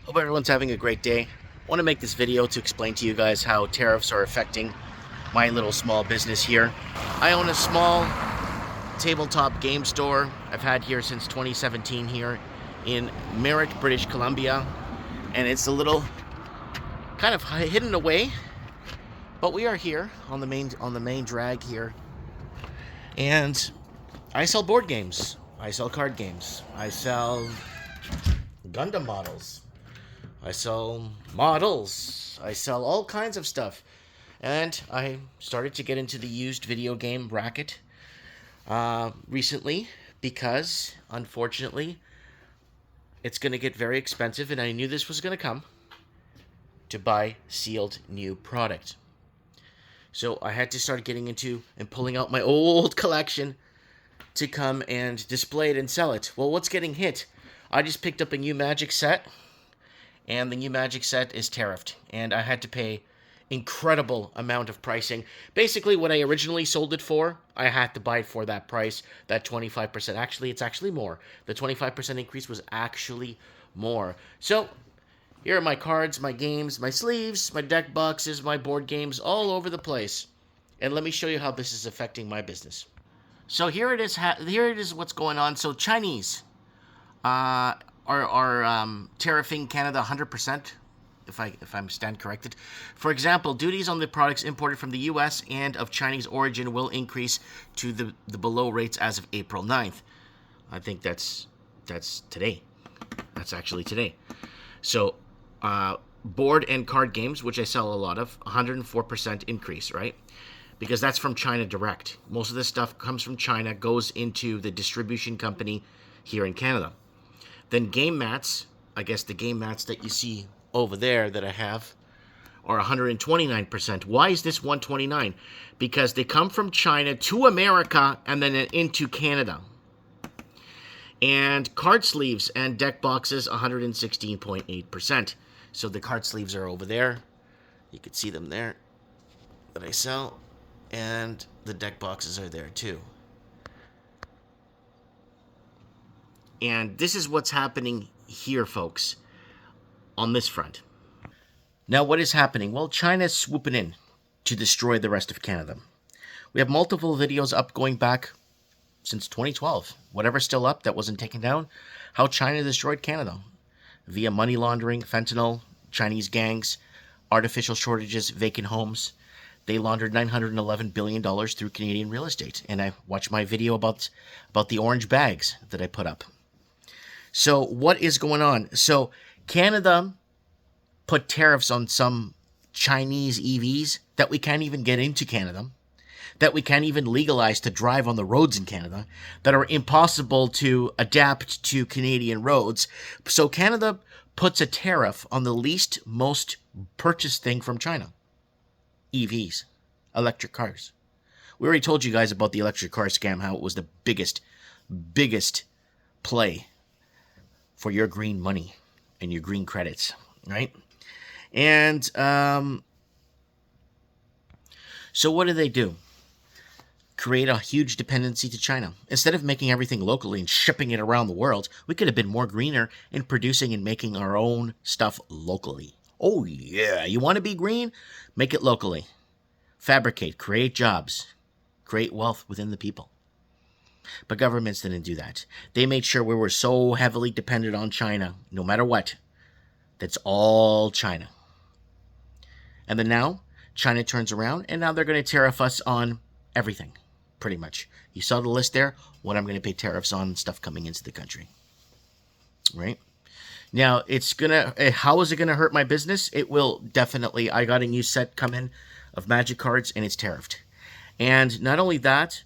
Hope everyone's having a great day. I want to make this video to explain to you guys how tariffs are affecting my little small business here. I own a small tabletop game store I've had here since 2017 here in Merritt, British Columbia, and it's a little kind of hidden away, but we are here on the main drag here, and I sell board games, I sell card games, I sell Gundam models, I sell models. I sell all kinds of stuff. And I started to get into the used video game racket recently because, unfortunately, it's going to get very expensive, and I knew this was going to come to buy sealed new product. So I had to start getting into and pulling out my old collection to come and display it and sell it. Well, what's getting hit? I just picked up a new Magic set, and the new Magic set is tariffed, and I had to pay incredible amount of pricing. Basically, what I originally sold it for, I had to buy it for that price, that 25%. Actually, it's actually more. The 25% increase was actually more. So, here are my cards, my games, my sleeves, my deck boxes, my board games, all over the place. And let me show you how this is affecting my business. So here it is. Here it is. What's going on? So Chinese are tariffing Canada 100%, if I'm stand corrected. For example, duties on the products imported from the U.S. and of Chinese origin will increase to the below rates as of April 9th. I think that's today. That's actually today. So, board and card games, which I sell a lot of, 104% increase, right? Because that's from China direct. Most of this stuff comes from China, goes into the distribution company here in Canada. Then game mats, I guess the game mats that you see over there that I have, are 129%. Why is this 129? Because they come from China to America and then into Canada. And card sleeves and deck boxes, 116.8%. So the card sleeves are over there. You can see them there that I sell. And the deck boxes are there too. And this is what's happening here, folks, on this front. Now, what is happening? Well, China's swooping in to destroy the rest of Canada. We have multiple videos up going back since 2012. Whatever's still up that wasn't taken down, how China destroyed Canada via money laundering, fentanyl, Chinese gangs, artificial shortages, vacant homes. They laundered $911 billion through Canadian real estate. And I watched my video about the orange bags that I put up. So what is going on? So Canada put tariffs on some Chinese EVs that we can't even get into Canada, that we can't even legalize to drive on the roads in Canada, that are impossible to adapt to Canadian roads. So Canada puts a tariff on the least most purchased thing from China. EVs, electric cars. We already told you guys about the electric car scam, how it was the biggest play for your green money and your green credits, right? And so what do? Create a huge dependency to China. Instead of making everything locally and shipping it around the world, we could have been more greener in producing and making our own stuff locally. Oh yeah, you want to be green? Make it locally. Fabricate, create jobs, create wealth within the people. But governments didn't do that. They made sure we were so heavily dependent on China, no matter what. That's all China. And then now, China turns around, and now they're going to tariff us on everything, pretty much. You saw the list there, what I'm going to pay tariffs on stuff coming into the country. Right? Now, how is it going to hurt my business? It will definitely. I got a new set come in of Magic cards, and it's tariffed. And not only that,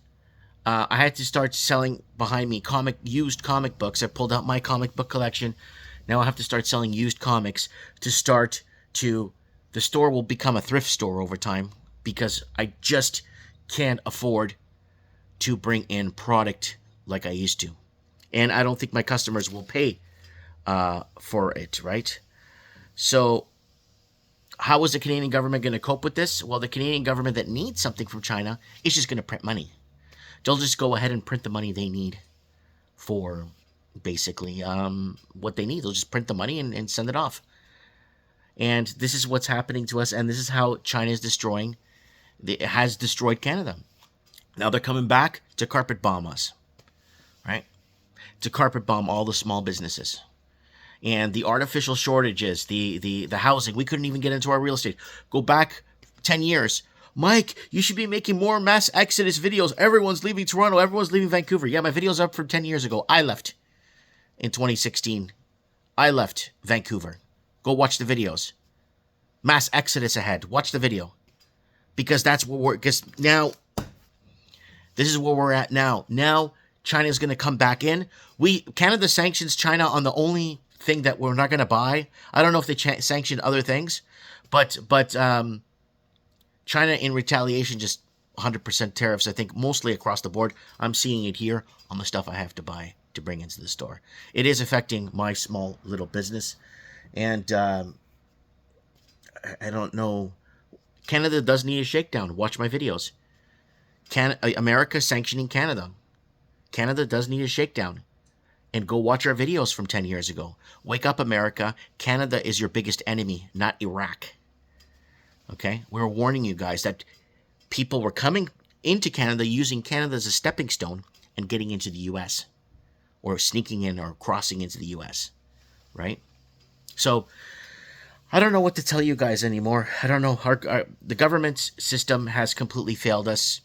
I had to start selling behind me used comic books. I pulled out my comic book collection. Now I have to start selling used comics the store will become a thrift store over time because I just can't afford to bring in product like I used to. And I don't think my customers will pay for it, right? So how is the Canadian government going to cope with this? Well, the Canadian government that needs something from China is just going to print money. They'll just go ahead and print the money they need for basically what they need. They'll just print the money and send it off. And this is what's happening to us, and this is how China is has destroyed Canada. Now they're coming back to carpet bomb us, right? To carpet bomb all the small businesses. And the artificial shortages, the housing, we couldn't even get into our real estate. Go back 10 years. Mike, you should be making more mass exodus videos. Everyone's leaving Toronto. Everyone's leaving Vancouver. Yeah, my video's up from 10 years ago. I left in 2016. I left Vancouver. Go watch the videos. Mass exodus ahead. Watch the video. Because because now, this is where we're at now. Now, China's going to come back in. Canada sanctions China on the only thing that we're not going to buy. I don't know if they sanction other things, but China in retaliation just 100% tariffs, I think, mostly across the board. I'm seeing it here on the stuff I have to buy to bring into the store. It is affecting my small little business, and I don't know. Canada does need a shakedown. Watch my videos. America sanctioning Canada. Canada does need a shakedown. And go watch our videos from 10 years ago. Wake up, America. Canada is your biggest enemy, not Iraq. Okay? We're warning you guys that people were coming into Canada using Canada as a stepping stone and getting into the U.S. or sneaking in or crossing into the U.S. Right? So, I don't know what to tell you guys anymore. I don't know. The government system has completely failed us.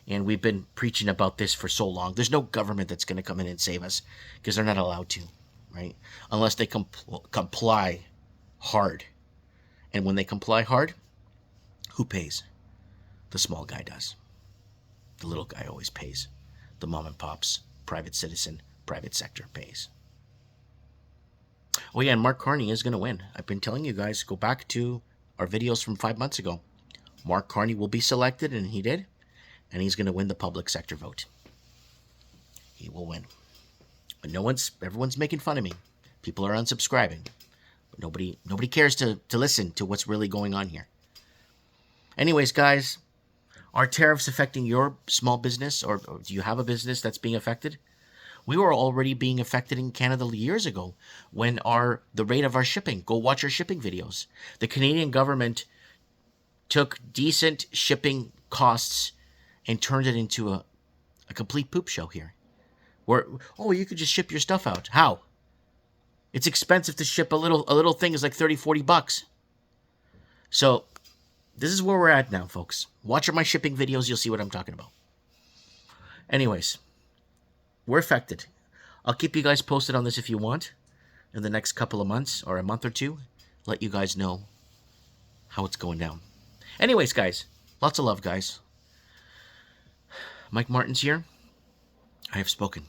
And we've been preaching about this for so long. There's no government that's going to come in and save us because they're not allowed to, right? Unless they comply hard. And when they comply hard, who pays? The small guy does. The little guy always pays. The mom and pops, private citizen, private sector pays. Oh yeah, and Mark Carney is going to win. I've been telling you guys, go back to our videos from 5 months ago. Mark Carney will be selected, and he did. And he's going to win the public sector vote. He will win. But everyone's making fun of me. People are unsubscribing. But nobody cares to listen to what's really going on here. Anyways, guys, are tariffs affecting your small business, or do you have a business that's being affected? We were already being affected in Canada years ago when the rate of our shipping. Go watch our shipping videos. The Canadian government took decent shipping costs and turned it into a complete poop show here. Where, you could just ship your stuff out. How? It's expensive to ship a little thing is like $30-40. So, this is where we're at now, folks. Watch my shipping videos, you'll see what I'm talking about. Anyways, we're affected. I'll keep you guys posted on this if you want. In the next couple of months, or a month or two. Let you guys know how it's going down. Anyways, guys, lots of love, guys. Mike Martin's here. I have spoken.